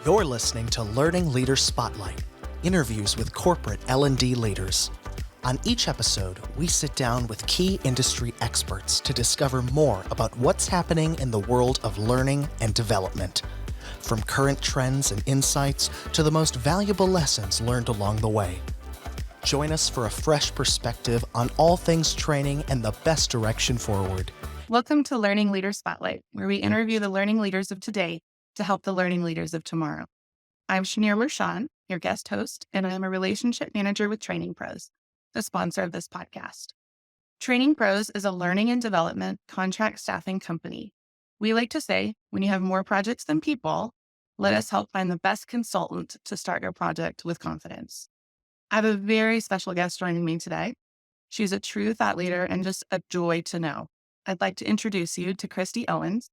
You're listening to Learning Leader Spotlight, interviews with corporate L&D leaders. On each episode, we sit down with key industry experts to discover more about what's happening in the world of learning and development, from current trends and insights to the most valuable lessons learned along the way. Join us for a fresh perspective on all things training and the best direction forward. Welcome to Learning Leader Spotlight, where we interview the learning leaders of today to help the learning leaders of tomorrow. I'm Shanier Lershon, your guest host, and I'm a relationship manager with Training Pros, the sponsor of this podcast. Training Pros is a learning and development contract staffing company. We like to say, when you have more projects than people, let us help find the best consultant to start your project with confidence. I have a very special guest joining me today. She's a true thought leader and just a joy to know. I'd like to introduce you to Kristi Owens,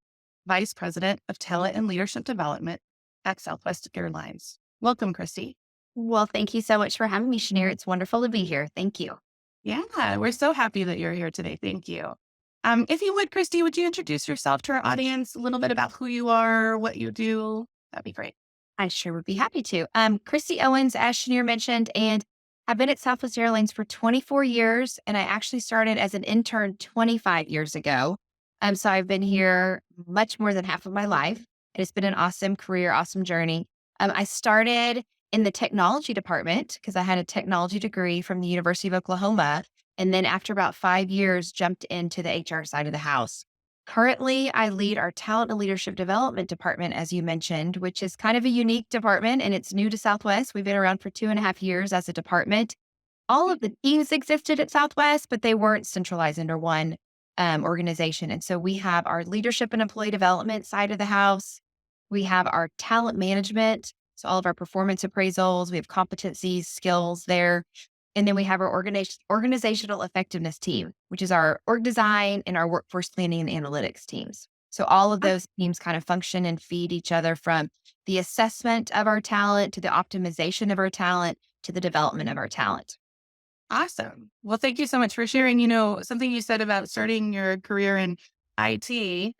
Vice President of Talent and Leadership Development at Southwest Airlines. Welcome, Kristi. Well, thank you so much for having me, Shanier. It's wonderful to be here. Thank you. Yeah, we're so happy that you're here today. Thank you. If you would, Kristi, would you introduce yourself to our audience, a little bit about who you are, what you do? That'd be great. I sure would be happy to. Kristi Owens, as Shanier mentioned, and I've been at Southwest Airlines for 24 years, and I actually started as an intern 25 years ago. So I've been here much more than half of my life. And it's been an awesome career, awesome journey. I started in the technology department because I had a technology degree from the University of Oklahoma. And then after about 5 years, jumped into the HR side of the house. Currently, I lead our talent and leadership development department, as you mentioned, which is kind of a unique department, and it's new to Southwest. We've been around for 2.5 years as a department. All of the teams existed at Southwest, but they weren't centralized under one organization. And so we have our leadership and employee development side of the house. We have our talent management. So all of our performance appraisals, we have competencies, skills there. And then we have our organizational effectiveness team, which is our org design and our workforce planning and analytics teams. So all of those teams kind of function and feed each other, from the assessment of our talent to the optimization of our talent to the development of our talent. Awesome. Well, thank you so much for sharing, something you said about starting your career in IT.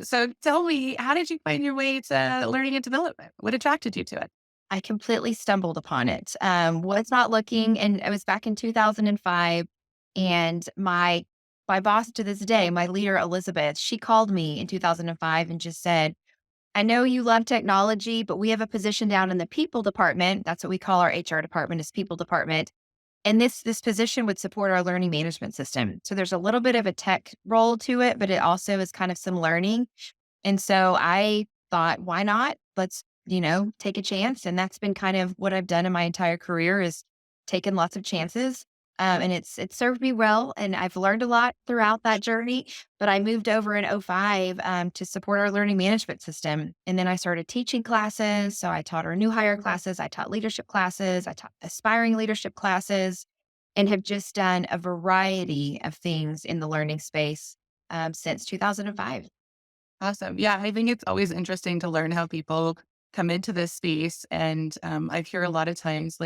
So tell me, how did you find your way to learning and development? What attracted you to it? I completely stumbled upon it. Was not looking, and it was back in 2005. And my boss to this day, my leader, Elizabeth, she called me in 2005 and just said, I know you love technology, but we have a position down in the people department. That's what we call our HR department, is people department. And this position would support our learning management system. So there's a little bit of a tech role to it, but it also is kind of some learning. And so I thought, why not? Let's, take a chance. And that's been kind of what I've done in my entire career, is taken lots of chances. And it's served me well. And I've learned a lot throughout that journey. But I moved over in '05 to support our learning management system. And then I started teaching classes. So I taught our new hire classes. I taught leadership classes. I taught aspiring leadership classes, and have just done a variety of things in the learning space since 2005. Awesome. Yeah, I think it's always interesting to learn how people come into this space. And I hear a lot of times,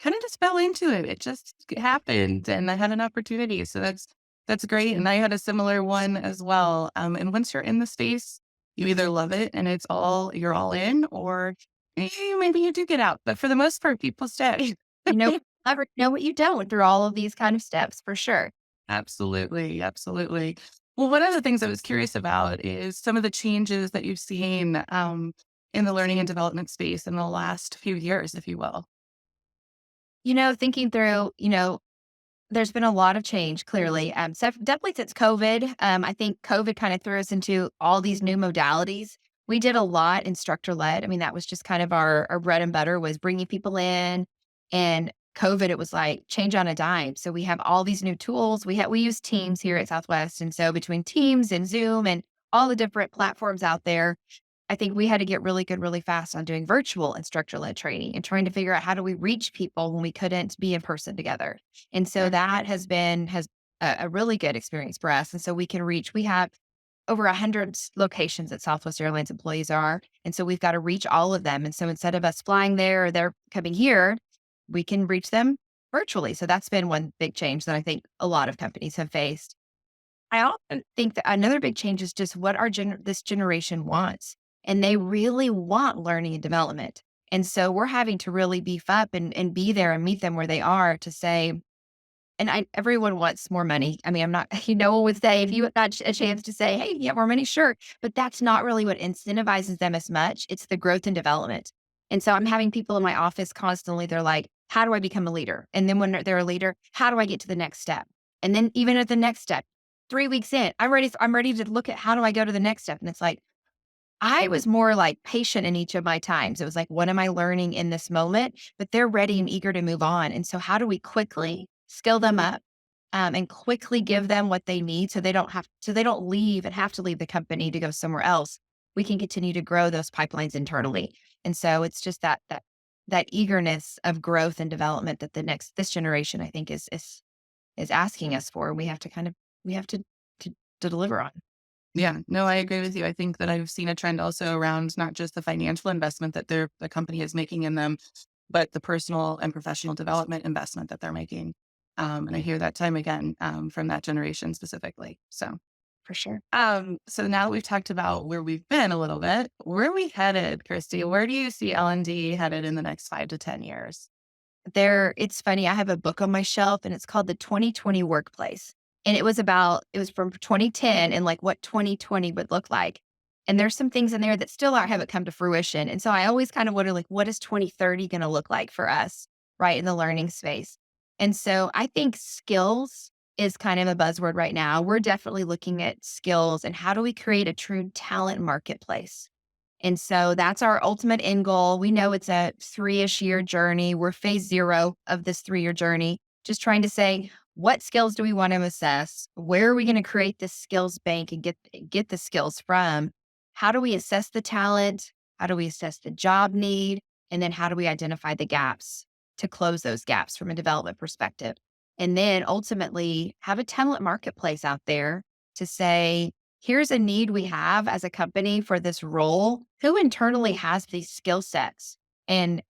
kind of just fell into it. It just happened and I had an opportunity. So that's great. And I had a similar one as well. And once you're in the space, you either love it and you're all in, or maybe you do get out. But for the most part, people stay. Never know what you don't through all of these kind of steps, for sure. Absolutely. Absolutely. Well, one of the things I was curious about is some of the changes that you've seen in the learning and development space in the last few years, if you will. Thinking through, there's been a lot of change, clearly. So definitely since COVID. I think COVID kind of threw us into all these new modalities. We did a lot instructor-led. I mean, that was just kind of our bread and butter, was bringing people in. And COVID, it was like change on a dime. So we have all these new tools. We use Teams here at Southwest. And so between Teams and Zoom and all the different platforms out there, I think we had to get really good, really fast on doing virtual instructor-led training and trying to figure out, how do we reach people when we couldn't be in person together? And so that has been a really good experience for us. And so we have over 100 locations that Southwest Airlines employees are. And so we've got to reach all of them. And so instead of us flying there or they're coming here, we can reach them virtually. So that's been one big change that I think a lot of companies have faced. I also think that another big change is just what this generation wants. and they really want learning and development. And so we're having to really beef up and be there and meet them where they are to say, everyone wants more money. I mean, I'm not, no one would say if you got a chance to say, hey, you have more money, sure. But that's not really what incentivizes them as much. It's the growth and development. And so I'm having people in my office constantly, they're like, how do I become a leader? And then when they're a leader, how do I get to the next step? And then even at the next step, 3 weeks in, I'm ready to look at how do I go to the next step? And it's like, I was more like patient in each of my times. It was like, what am I learning in this moment? But they're ready and eager to move on. And so how do we quickly skill them up and quickly give them what they need so they don't leave and have to leave the company to go somewhere else. We can continue to grow those pipelines internally. And so it's just that eagerness of growth and development that this generation, I think, is asking us for. We have to deliver on. Yeah, no, I agree with you. I think that I've seen a trend also around not just the financial investment that the company is making in them, but the personal and professional development investment that they're making. And I hear that time again from that generation specifically. So, For sure. so now that we've talked about where we've been a little bit, where are we headed, Kristi? Where do you see L&D headed in the next 5 to 10 years? It's funny. I have a book on my shelf and it's called The 2020 Workplace. And it was from 2010 and like what 2020 would look like. And there's some things in there that still haven't come to fruition. And so I always kind of wonder, like, what is 2030 going to look like for us, right, in the learning space? And so I think skills is kind of a buzzword right now. We're definitely looking at skills and how do we create a true talent marketplace? And so that's our ultimate end goal. We know it's a 3-ish year journey. We're phase 0 of this 3-year journey, just trying to say, what skills do we want to assess? Where are we going to create this skills bank and get the skills from? How do we assess the talent? How do we assess the job need? And then how do we identify the gaps to close those gaps from a development perspective? And then ultimately have a talent marketplace out there to say, here's a need we have as a company for this role. Who internally has these skill sets? And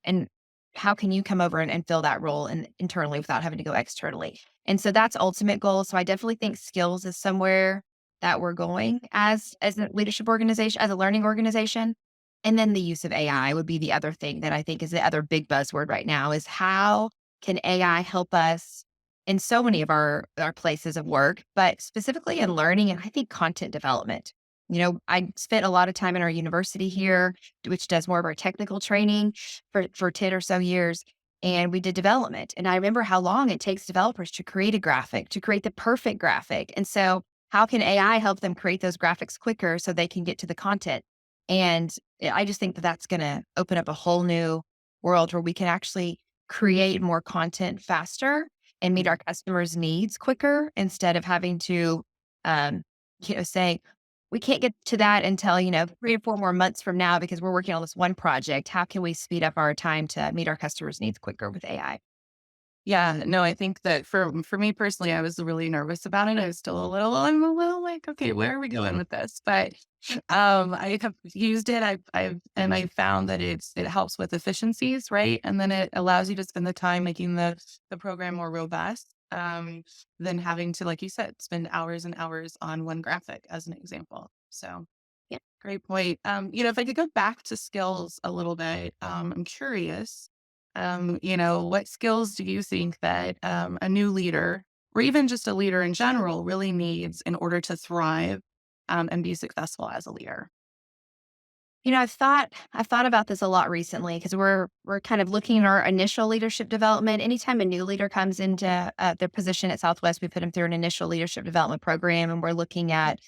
how can you come over and fill that role internally without having to go externally? And so that's ultimate goal. So I definitely think skills is somewhere that we're going as a leadership organization, as a learning organization. And then the use of AI would be the other thing that I think is the other big buzzword right now is how can AI help us in so many of our places of work, but specifically in learning and I think content development. I spent a lot of time in our university here, which does more of our technical training for 10 or so years. And we did development. And I remember how long it takes developers to create a graphic, to create the perfect graphic. And so how can AI help them create those graphics quicker so they can get to the content? And I just think that that's going to open up a whole new world where we can actually create more content faster and meet our customers' needs quicker instead of having to, say, we can't get to that until, 3 or 4 more months from now because we're working on this one project. How can we speed up our time to meet our customers' needs quicker with AI? Yeah, no, I think that for me personally, I was really nervous about it. I'm a little like, okay, where are we going with this? But I have used it. I found that it helps with efficiencies, right? And then it allows you to spend the time making the program more robust than having to, like you said, spend hours and hours on one graphic as an example. So Yeah. great point. If I could go back to skills a little bit, I'm curious. What skills do you think that a new leader, or even just a leader in general, really needs in order to thrive and be successful as a leader? I've thought about this a lot recently because we're kind of looking at our initial leadership development. Anytime a new leader comes into their position at Southwest, we put them through an initial leadership development program, and we're looking at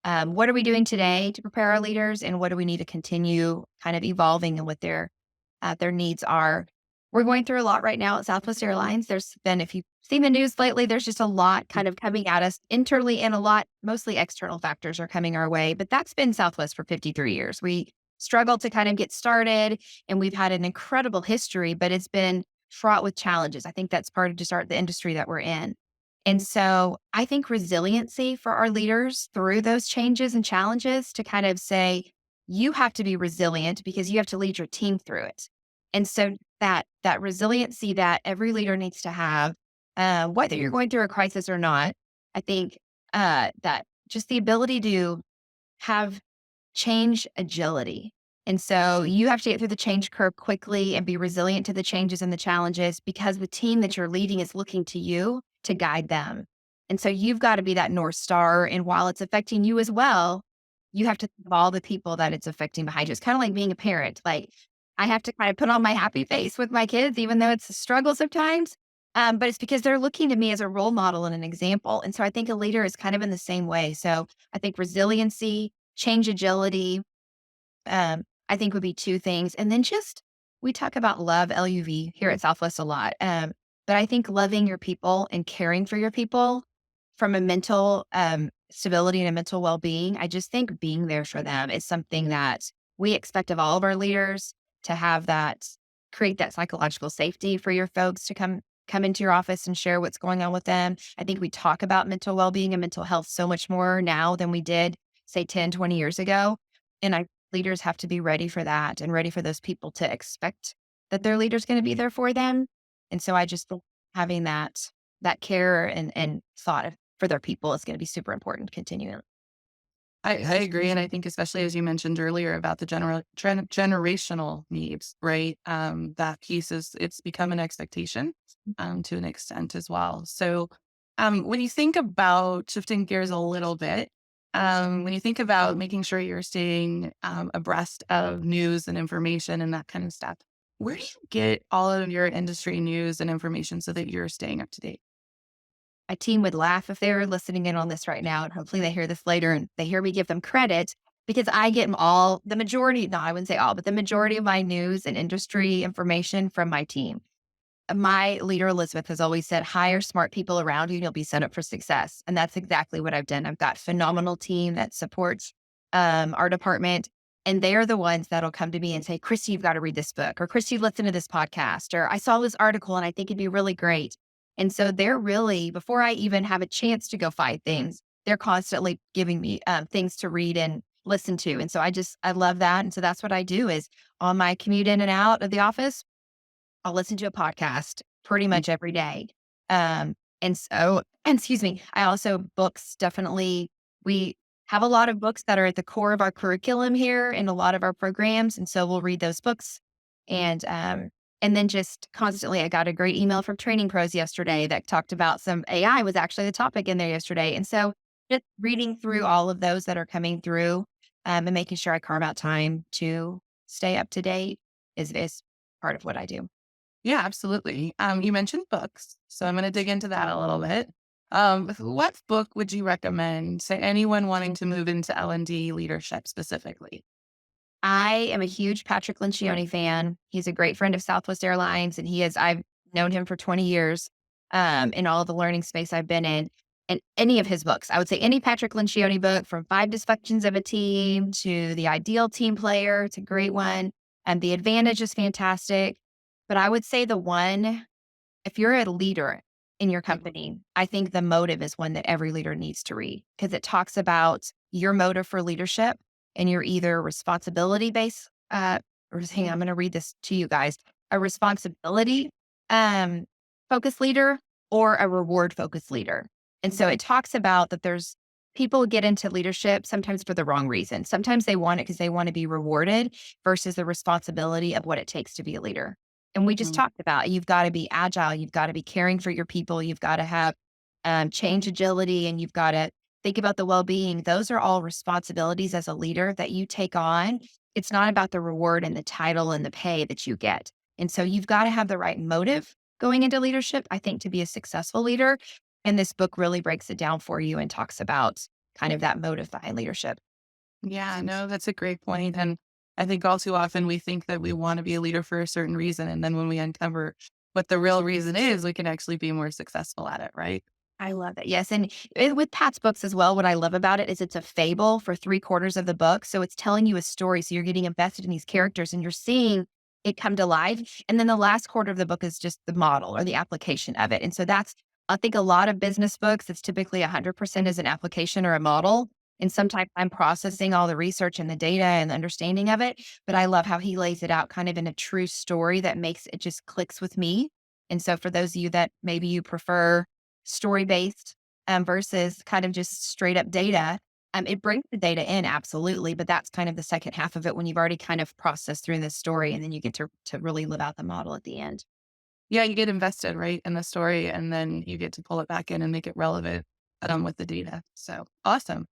what are we doing today to prepare our leaders, and what do we need to continue kind of evolving and what their needs are. We're going through a lot right now at Southwest Airlines. There's been, if you've seen the news lately, there's just a lot kind of coming at us internally, and a lot, mostly external factors are coming our way. But that's been Southwest for 53 years. We struggled to kind of get started, and we've had an incredible history, but it's been fraught with challenges. I think that's part of just the industry that we're in. And so I think resiliency for our leaders through those changes and challenges to kind of say, you have to be resilient because you have to lead your team through it. And so that resiliency that every leader needs to have, whether you're going through a crisis or not, I think that just the ability to have change agility And so you have to get through the change curve quickly and be resilient to the changes and the challenges because the team that you're leading is looking to you to guide them. And so you've got to be that North Star. And while it's affecting you as well, you have to think of all the people that it's affecting behind you. It's kind of like being a parent. Like I have to kind of put on my happy face with my kids, even though it's a struggle sometimes. But it's because they're looking to me as a role model and an example. And so I think a leader is kind of in the same way. So I think resiliency, change agility, I think would be two things. And then just, we talk about love, LUV here at Southwest a lot. But I think loving your people and caring for your people from a mental stability and a mental well-being, I just think being there for them is something that we expect of all of our leaders to have that, create that psychological safety for your folks to come into your office and share what's going on with them. I think we talk about mental well-being and mental health so much more now than we did, say, 10, 20 years ago. And I leaders have to be ready for that and ready for those people to expect that their leader's going to be there for them. And so I just think having that care and thought for their people is going to be super important continuing. I agree. And I think especially as you mentioned earlier about the generational needs, right? That piece it's become an expectation to an extent as well. So when you think about shifting gears a little bit, when you think about making sure you're staying abreast of news and information and that kind of stuff, where do you get all of your industry news and information so that you're staying up to date? My team would laugh if they were listening in on this right now, and hopefully they hear this later and they hear me give them credit because I get the majority, no, I wouldn't say all, but the majority of my news and industry information from my team. My leader, Elizabeth, has always said, hire smart people around you and you'll be set up for success. And that's exactly what I've done. I've got a phenomenal team that supports our department. And they're the ones that'll come to me and say, Kristi, you've got to read this book, or Kristi, listen to this podcast, or I saw this article and I think it'd be really great. And so they're really, before I even have a chance to go find things, they're constantly giving me things to read and listen to. And so I love that. And so that's what I do is on my commute in and out of the office, I'll listen to a podcast pretty much every day. And so, and excuse me, I also books definitely, we have a lot of books that are at the core of our curriculum here in a lot of our programs. And so we'll read those books. And then just constantly, I got a great email from Training Pros yesterday that talked about some AI was actually the topic in there yesterday. And so just reading through all of those that are coming through and making sure I carve out time to stay up to date is part of what I do. Yeah, absolutely. You mentioned books, so I'm going to dig into that a little bit. What book would you recommend to anyone wanting to move into L&D leadership specifically? I am a huge Patrick Lencioni fan. He's a great friend of Southwest Airlines, and I've known him for 20 years in all of the learning space I've been in. And any of his books, I would say any Patrick Lencioni book, from 5 Dysfunctions of a Team to The Ideal Team Player, it's a great one. And The Advantage is fantastic. But I would say the one, if you're a leader in your company, I think The Motive is one that every leader needs to read because it talks about your motive for leadership and you're either responsibility based, or hang on, I'm going to read this to you guys, a responsibility focused leader or a reward focused leader. And so it talks about that there's people get into leadership sometimes for the wrong reason. Sometimes they want it because they want to be rewarded versus the responsibility of what it takes to be a leader. And we just talked about, you've got to be agile. You've got to be caring for your people. You've got to have change agility, and you've got to think about the well-being. Those are all responsibilities as a leader that you take on. It's not about the reward and the title and the pay that you get. And so you've got to have the right motive going into leadership, I think, to be a successful leader. And this book really breaks it down for you and talks about kind of that motive behind leadership. Yeah, no, that's a great point. And I think all too often we think that we want to be a leader for a certain reason. And then when we uncover what the real reason is, we can actually be more successful at it, right? I love it. Yes. And with Pat's books as well, what I love about it is it's a fable for 3/4 of the book. So it's telling you a story. So you're getting invested in these characters and you're seeing it come to life. And then the last quarter of the book is just the model or the application of it. And so I think a lot of business books, it's typically 100% is an application or a model. And sometimes I'm processing all the research and the data and the understanding of it. But I love how he lays it out kind of in a true story that makes it just clicks with me. And so for those of you that maybe you prefer story-based versus kind of just straight up data, It brings the data in, absolutely, but that's kind of the second half of it when you've already kind of processed through this story, and then you get to really live out the model at the end. Yeah, you get invested, right, in the story, and then you get to pull it back in and make it relevant with the data. So awesome.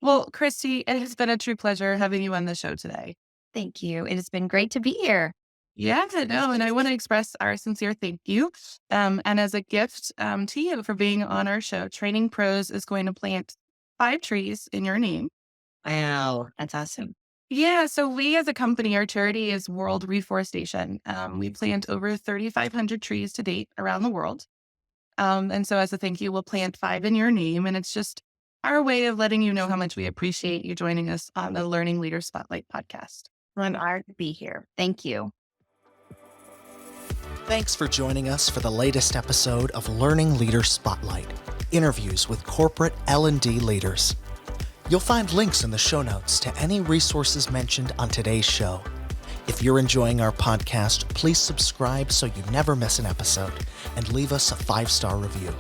Well, Kristi, it has been a true pleasure having you on the show today. Thank you. It has been great to be here. Yeah, no, and I want to express our sincere thank you. And as a gift to you for being on our show, Training Pros is going to plant 5 trees in your name. Wow, that's awesome. Yeah, so we as a company, our charity is World Reforestation. We plant over 3,500 trees to date around the world. And so as a thank you, we'll plant 5 in your name. And it's just our way of letting you know how much we appreciate you joining us on the Learning Leader Spotlight podcast. I'm honored to be here. Thank you. Thanks for joining us for the latest episode of Learning Leader Spotlight, interviews with corporate L&D leaders. You'll find links in the show notes to any resources mentioned on today's show. If you're enjoying our podcast, please subscribe so you never miss an episode and leave us a 5-star review.